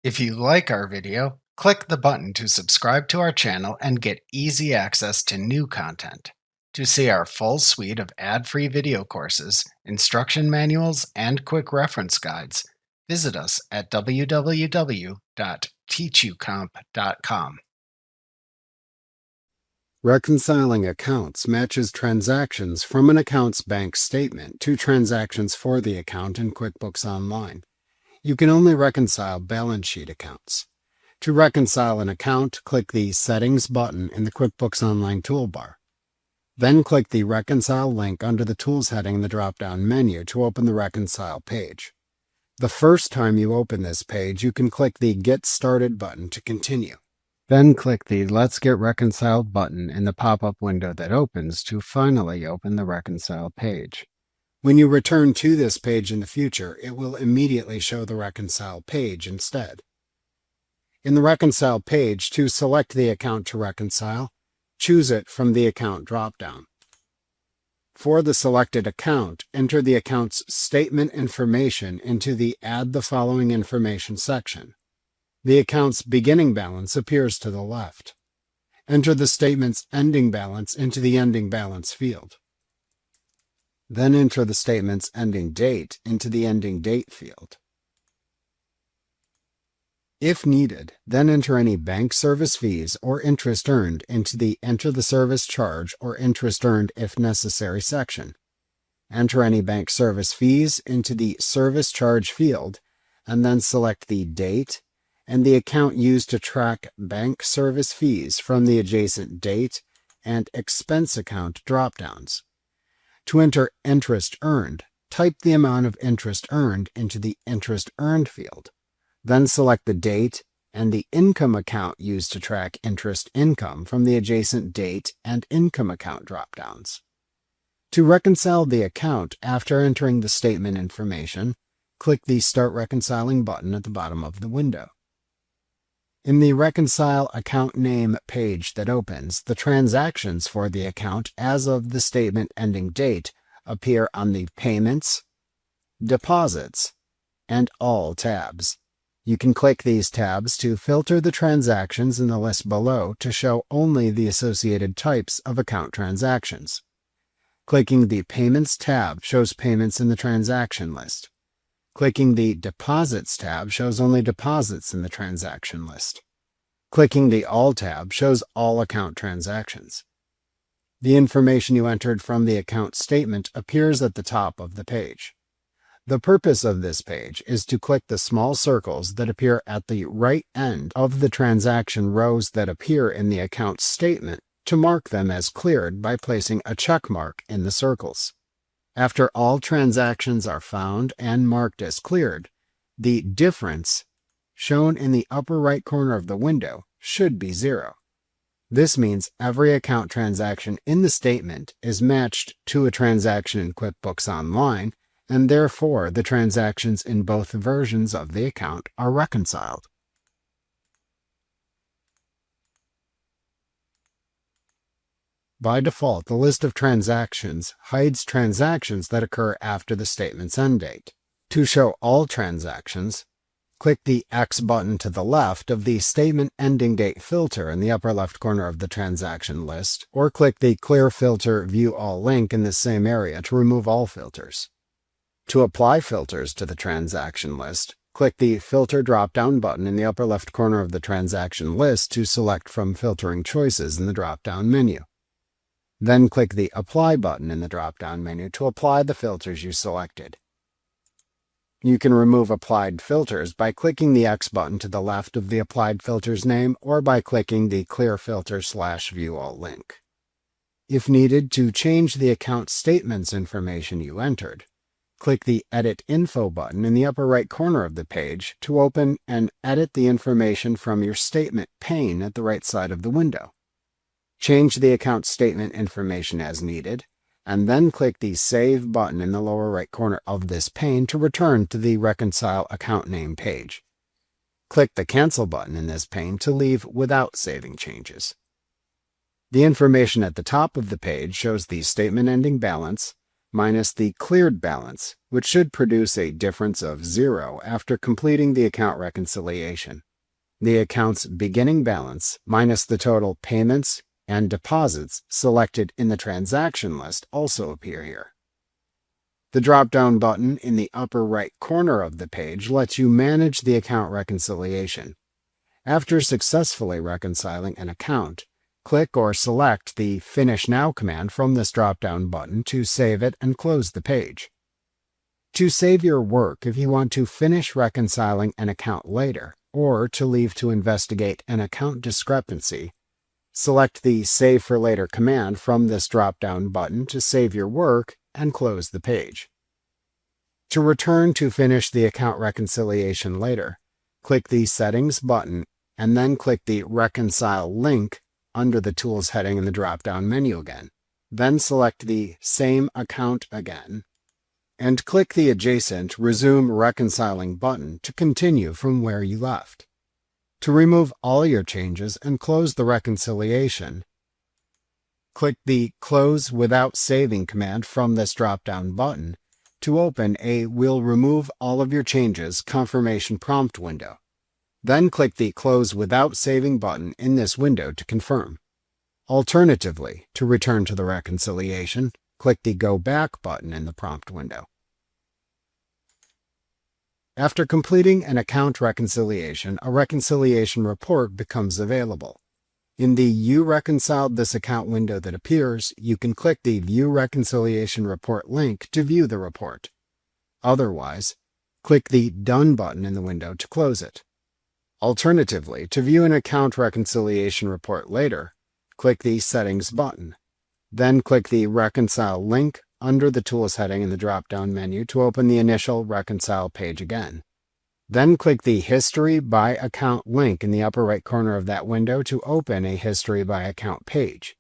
If you like our video, click the button to subscribe to our channel and get easy access to new content. To see our full suite of ad-free video courses, instruction manuals, and quick reference guides, visit us at www.teachucomp.com. Reconciling accounts matches transactions from an account's bank statement to transactions for the account in QuickBooks Online. You can only reconcile balance sheet accounts. To reconcile an account, click the Settings button in the QuickBooks Online toolbar. Then click the Reconcile link under the Tools heading in the drop-down menu to open the Reconcile page. The first time you open this page, you can click the Get Started button to continue. Then click the Let's Get Reconciled button in the pop-up window that opens to finally open the Reconcile page. When you return to this page in the future, it will immediately show the Reconcile page instead. In the Reconcile page, to select the account to reconcile, choose it from the Account drop-down. For the selected account, enter the account's statement information into the Add the Following Information section. The account's beginning balance appears to the left. Enter the statement's ending balance into the Ending Balance field. Then enter the statement's ending date into the Ending Date field. If needed, then enter any bank service fees or interest earned into the Enter the Service Charge or Interest Earned if necessary section. Enter any bank service fees into the Service Charge field, and then select the date and the account used to track bank service fees from the adjacent Date and Expense Account drop-downs. To enter interest earned, type the amount of interest earned into the Interest Earned field. Then select the date and the income account used to track interest income from the adjacent Date and Income Account drop-downs. To reconcile the account after entering the statement information, click the Start Reconciling button at the bottom of the window. In the Reconcile Account Name page that opens, the transactions for the account as of the statement ending date appear on the Payments, Deposits, and All tabs. You can click these tabs to filter the transactions in the list below to show only the associated types of account transactions. Clicking the Payments tab shows payments in the transaction list. Clicking the Deposits tab shows only deposits in the transaction list. Clicking the All tab shows all account transactions. The information you entered from the account statement appears at the top of the page. The purpose of this page is to click the small circles that appear at the right end of the transaction rows that appear in the account statement to mark them as cleared by placing a check mark in the circles. After all transactions are found and marked as cleared, the difference, shown in the upper right corner of the window, should be 0. This means every account transaction in the statement is matched to a transaction in QuickBooks Online, and therefore the transactions in both versions of the account are reconciled. By default, the list of transactions hides transactions that occur after the statement's end date. To show all transactions, click the X button to the left of the Statement Ending Date filter in the upper left corner of the transaction list, or click the Clear Filter View All link in the same area to remove all filters. To apply filters to the transaction list, click the Filter drop-down button in the upper left corner of the transaction list to select from filtering choices in the drop-down menu. Then click the Apply button in the drop-down menu to apply the filters you selected. You can remove applied filters by clicking the X button to the left of the applied filter's name or by clicking the Clear Filter / View All link. If needed to change the account statement's information you entered, click the Edit Info button in the upper right corner of the page to open and edit the information from your statement pane at the right side of the window. Change the account statement information as needed, and then click the Save button in the lower right corner of this pane to return to the Reconcile Account Name page. Click the Cancel button in this pane to leave without saving changes. The information at the top of the page shows the statement ending balance, minus the cleared balance, which should produce a difference of 0 after completing the account reconciliation. The account's beginning balance minus the total payments and deposits selected in the transaction list also appear here. The drop-down button in the upper right corner of the page lets you manage the account reconciliation. After successfully reconciling an account, click or select the Finish Now command from this drop-down button to save it and close the page. To save your work, if you want to finish reconciling an account later, or to leave to investigate an account discrepancy, select the Save for Later command from this drop-down button to save your work and close the page. To return to finish the account reconciliation later, click the Settings button and then click the Reconcile link under the Tools heading in the drop-down menu again. Then select the Same Account again, and click the adjacent Resume Reconciling button to continue from where you left. To remove all your changes and close the reconciliation, click the Close Without Saving command from this drop-down button to open a Will Remove All of Your Changes confirmation prompt window. Then click the Close Without Saving button in this window to confirm. Alternatively, to return to the reconciliation, click the Go Back button in the prompt window. After completing an account reconciliation, a reconciliation report becomes available. In the You Reconciled This Account window that appears, you can click the View Reconciliation Report link to view the report. Otherwise, click the Done button in the window to close it. Alternatively, to view an account reconciliation report later, click the Settings button. Then click the Reconcile link under the Tools heading in the drop-down menu to open the initial Reconcile page again. Then click the History by Account link in the upper right corner of that window to open a History by Account page.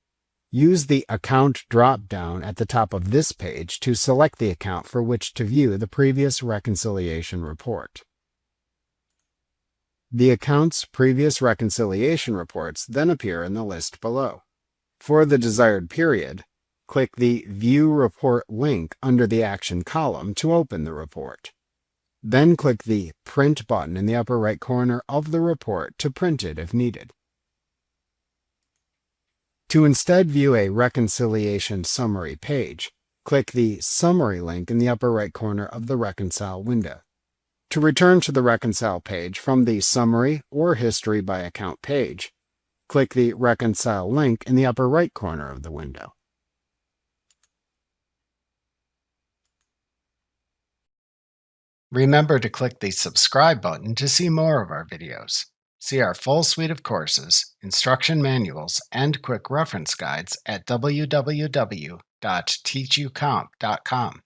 Use the Account drop-down at the top of this page to select the account for which to view the previous reconciliation report. The account's previous reconciliation reports then appear in the list below. For the desired period, click the View Report link under the Action column to open the report. Then click the Print button in the upper right corner of the report to print it if needed. To instead view a reconciliation summary page, click the Summary link in the upper right corner of the Reconcile window. To return to the Reconcile page from the Summary or History by Account page, click the Reconcile link in the upper right corner of the window. Remember to click the subscribe button to see more of our videos. See our full suite of courses, instruction manuals, and quick reference guides at www.teachucomp.com.